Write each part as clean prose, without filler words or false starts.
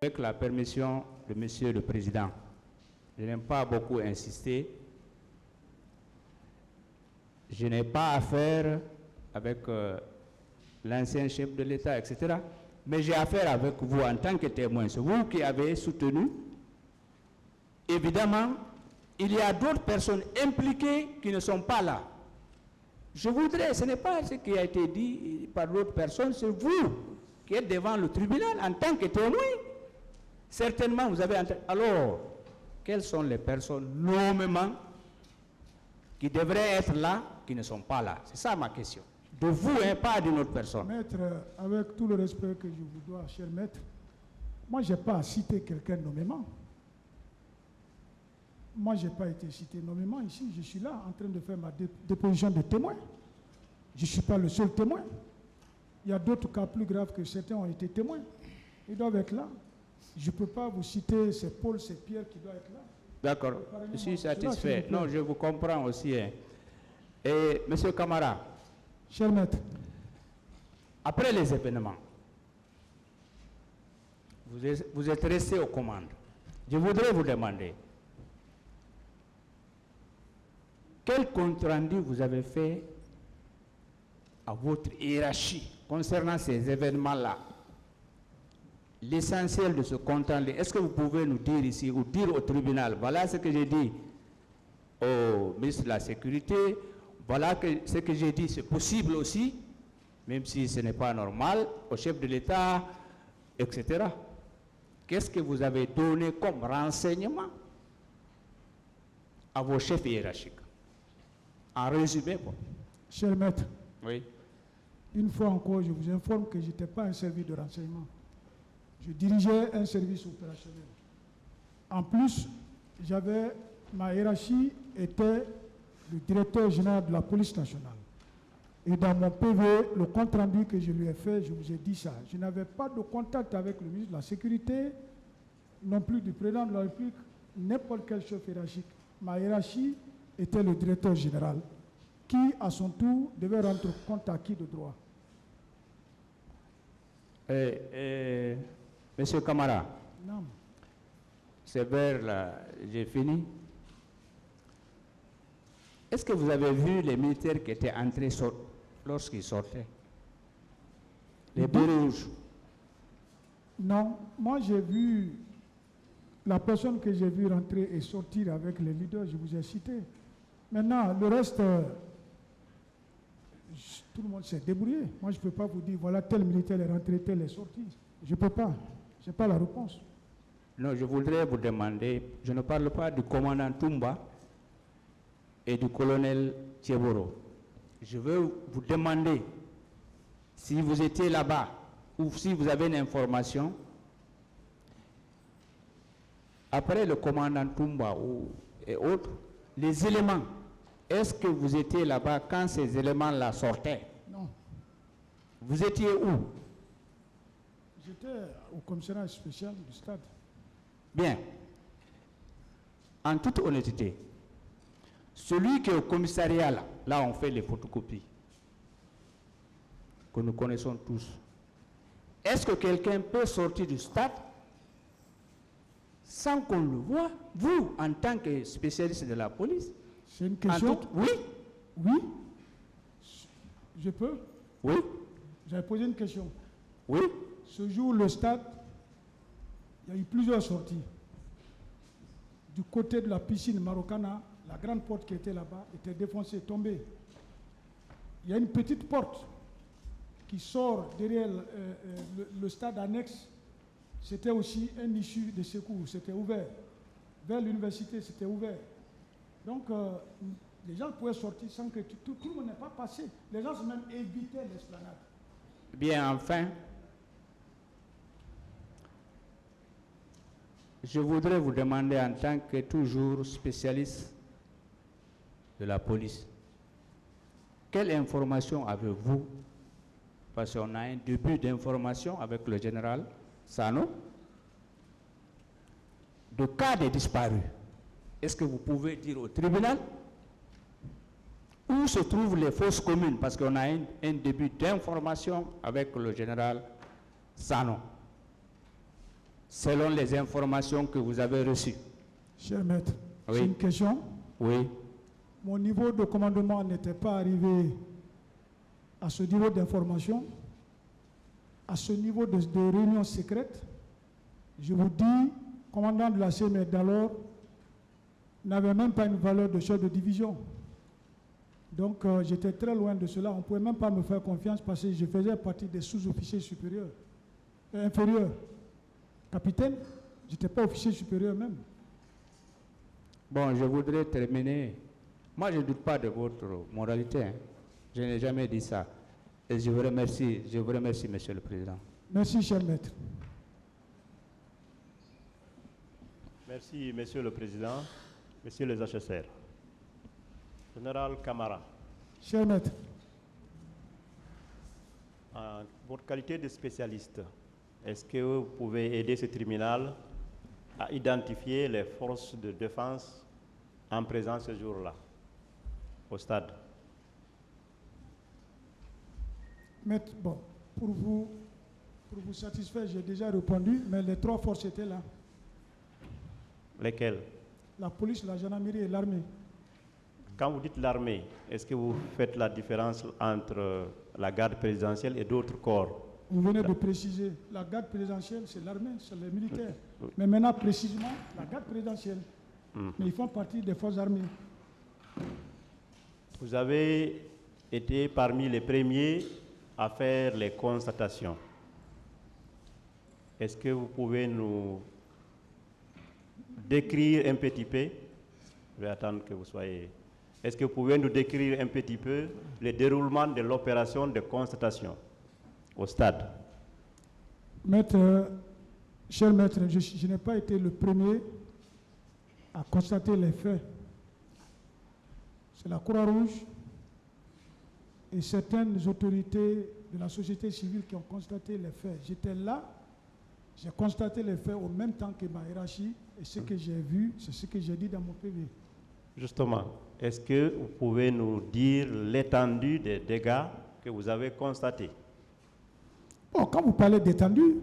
Avec la permission de Monsieur le Président, je n'aime pas beaucoup insister. Je n'ai pas affaire avec l'ancien chef de l'État, etc. Mais j'ai affaire avec vous en tant que témoin. C'est vous qui avez soutenu. Évidemment, il y a d'autres personnes impliquées qui ne sont pas là. Je voudrais, ce n'est pas ce qui a été dit par d'autres personnes, c'est vous qui êtes devant le tribunal en tant que témoin. Certainement, vous avez entendu. Alors, quelles sont les personnes nommément qui devraient être là, qui ne sont pas là? C'est ça ma question. De vous, hein, pas d'une autre personne. Maître, avec tout le respect que je vous dois, cher maître, moi, je n'ai pas cité quelqu'un nommément. Moi, je n'ai pas été cité nommément ici. Je suis là en train de faire ma déposition de témoin. Je ne suis pas le seul témoin. Il y a d'autres cas plus graves que certains ont été témoins. Ils doivent être là. Je ne peux pas vous citer, c'est Paul, c'est Pierre qui doit être là. D'accord, je suis satisfait. Non, je vous comprends aussi. Hein. Et Monsieur Camara, cher maître, après les événements, vous êtes resté aux commandes. Je voudrais vous demander, quel compte-rendu vous avez fait à votre hiérarchie concernant ces événements-là? L'essentiel de ce compte-rendu, est-ce que vous pouvez nous dire ici ou dire au tribunal, voilà ce que j'ai dit au ministre de la Sécurité, voilà ce que j'ai dit, c'est possible aussi, même si ce n'est pas normal, au chef de l'État, etc. Qu'est-ce que vous avez donné comme renseignement à vos chefs hiérarchiques? En résumé, bon. Cher maître, Oui. une fois encore, je vous informe que je n'étais pas un service de renseignement. Je dirigeais un service opérationnel. En plus, ma hiérarchie était le directeur général de la police nationale. Et dans mon PV, le compte rendu que je lui ai fait, je vous ai dit ça. Je n'avais pas de contact avec le ministre de la Sécurité, non plus du président de la République, n'importe quel chef hiérarchique. Ma hiérarchie était le directeur général, qui, à son tour, devait rendre compte à qui de droit. Monsieur Camara, Non. c'est vers là, j'ai fini. Est-ce que vous avez vu les militaires qui étaient entrés lorsqu'ils sortaient? Les bérets rouges? Non, moi j'ai vu la personne que j'ai vue rentrer et sortir avec les leaders, je vous ai cité. Maintenant, le reste, tout le monde s'est débrouillé. Moi, je ne peux pas vous dire, voilà, tel militaire est rentré, tel est sorti. Je ne peux pas. Je n'ai pas la réponse. Non, je voudrais vous demander, je ne parle pas du commandant Toumba et du colonel Thieboro. Je veux vous demander si vous étiez là-bas ou si vous avez une information. Après le commandant Toumba et autres, les éléments, est-ce que vous étiez là-bas quand ces éléments-là sortaient? Non. Vous étiez où? J'étais au commissariat spécial du stade. Bien. En toute honnêteté, celui qui est au commissariat, là on fait les photocopies, que nous connaissons tous. Est-ce que quelqu'un peut sortir du stade sans qu'on le voie, vous, en tant que spécialiste de la police? C'est une question. Oui. Oui. Je peux? Oui. J'avais posé une question. Oui. Ce jour, le stade, il y a eu plusieurs sorties. Du côté de la piscine Marokana, la grande porte qui était là-bas était défoncée, tombée. Il y a une petite porte qui sort derrière le stade annexe. C'était aussi un issue de secours, c'était ouvert. Vers l'université, c'était ouvert. Donc, les gens pouvaient sortir sans que tout le monde n'ait pas passé. Les gens même évitaient l'esplanade. Bien, enfin, je voudrais vous demander en tant que toujours spécialiste de la police, quelle information avez-vous? Parce qu'on a un début d'information avec le général Sano, de cas de disparus. Est-ce que vous pouvez dire au tribunal où se trouvent les fosses communes? Parce qu'on a un début d'information avec le général Sano. selon les informations que vous avez reçues. Cher maître, Oui. c'est une question. Oui. Mon niveau de commandement n'était pas arrivé à ce niveau d'information, à ce niveau de réunion secrète. Je vous dis, commandant de la CME d'alors n'avait même pas une valeur de chef de division. Donc j'étais très loin de cela. On ne pouvait même pas me faire confiance parce que je faisais partie des sous-officiers supérieurs, inférieurs. Capitaine, je n'étais pas officier supérieur même. Bon, je voudrais terminer. Moi, je ne doute pas de votre moralité. Hein. Je n'ai jamais dit ça. Et je vous remercie, Monsieur le Président. Merci, cher maître. Merci, Monsieur le Président, Messieurs les HSR. Général Camara, Cher maître, en votre qualité de spécialiste, est-ce que vous pouvez aider ce tribunal à identifier les forces de défense en présence ce jour-là, au stade? maître, bon, pour vous satisfaire, j'ai déjà répondu, mais les trois forces étaient là. Lesquelles? La police, la gendarmerie et l'armée. Quand vous dites l'armée, est-ce que vous faites la différence entre la garde présidentielle et d'autres corps? Vous venez de préciser, la garde présidentielle, c'est l'armée, c'est les militaires. Mais maintenant, précisément, la garde présidentielle. Mais ils font partie des forces armées. Vous avez été parmi les premiers à faire les constatations. Est-ce que vous pouvez nous décrire un petit peu? Je vais attendre que vous soyez... Est-ce que vous pouvez nous décrire un petit peu le déroulement de l'opération de constatation au stade? Maître, cher maître, je n'ai pas été le premier à constater les faits. C'est la Croix-Rouge et certaines autorités de la société civile qui ont constaté les faits. J'étais là, j'ai constaté les faits au même temps que ma hiérarchie et ce que j'ai vu, c'est ce que j'ai dit dans mon PV. Justement, est-ce que vous pouvez nous dire l'étendue des dégâts que vous avez constatés? Bon, quand vous parlez d'étendue,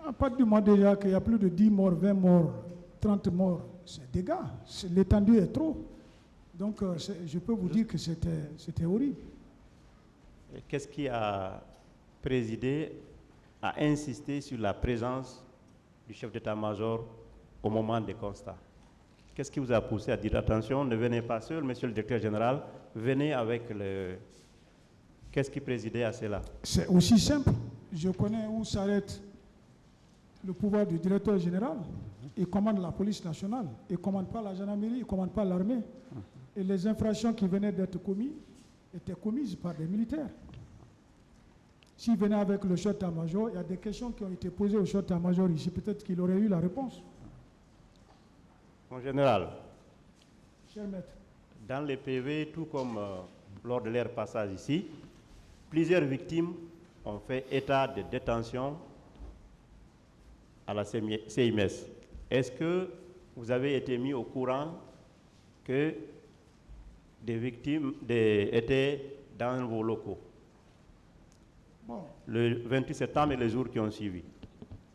à partir du moment déjà qu'il y a plus de 10 morts, 20 morts, 30 morts, c'est dégâts. L'étendue est trop. Donc, je peux vous dire que c'était horrible. Qu'est-ce qui a présidé à insister sur la présence du chef d'état-major au moment des constats? Qu'est-ce qui vous a poussé à dire attention, ne venez pas seul, monsieur le directeur général, venez avec le... Qu'est-ce qui présidait à cela? C'est aussi simple. Je connais où s'arrête le pouvoir du directeur général. Il commande la police nationale. Il ne commande pas la gendarmerie, il ne commande pas l'armée. Et les infractions qui venaient d'être commises étaient commises par des militaires. S'il venait avec le chef d'état-major, il y a des questions qui ont été posées au chef d'état-major ici. Peut-être qu'il aurait eu la réponse. Mon général, Cher maître, dans les PV, tout comme lors de leur passage ici, plusieurs victimes ont fait état de détention à la CIMES. Est-ce que vous avez été mis au courant que des victimes étaient dans vos locaux bon, le 28 septembre et les jours qui ont suivi?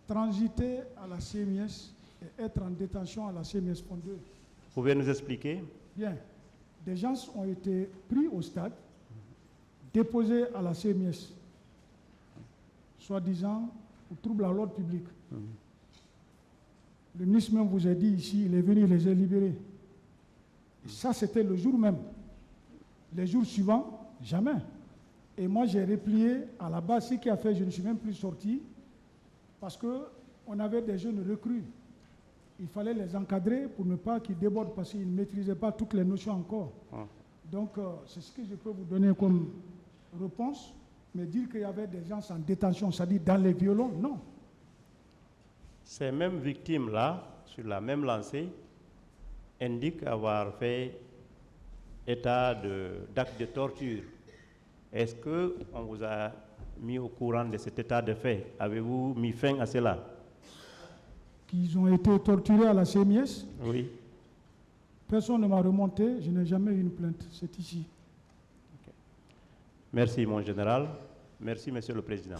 transiter à la CMS et être en détention à la CMS font deux. Pouvez nous expliquer? Bien, des gens ont été pris au stade, déposés à la CMS, soi-disant pour trouble à l'ordre public. Le ministre même vous a dit ici, il est venu, il les a libérés. Et ça, c'était le jour même. Les jours suivants, jamais. Et moi, j'ai replié à la base, ce qui a fait, je ne suis même plus sorti, parce qu'on avait des jeunes recrues. Il fallait les encadrer pour ne pas qu'ils débordent, parce qu'ils ne maîtrisaient pas toutes les notions encore. Donc, c'est ce que je peux vous donner comme réponse. Mais dire qu'il y avait des gens en détention, c'est-à-dire dans les violons, non. Ces mêmes victimes-là, sur la même lancée, indiquent avoir fait état d'actes de torture. Est-ce qu'on vous a mis au courant de cet état de fait? Avez-vous mis fin à cela? Qu'ils ont été torturés à la CMS? Oui. Personne ne m'a remonté, je n'ai jamais eu une plainte. C'est ici. Merci, mon général. Merci, Monsieur le Président.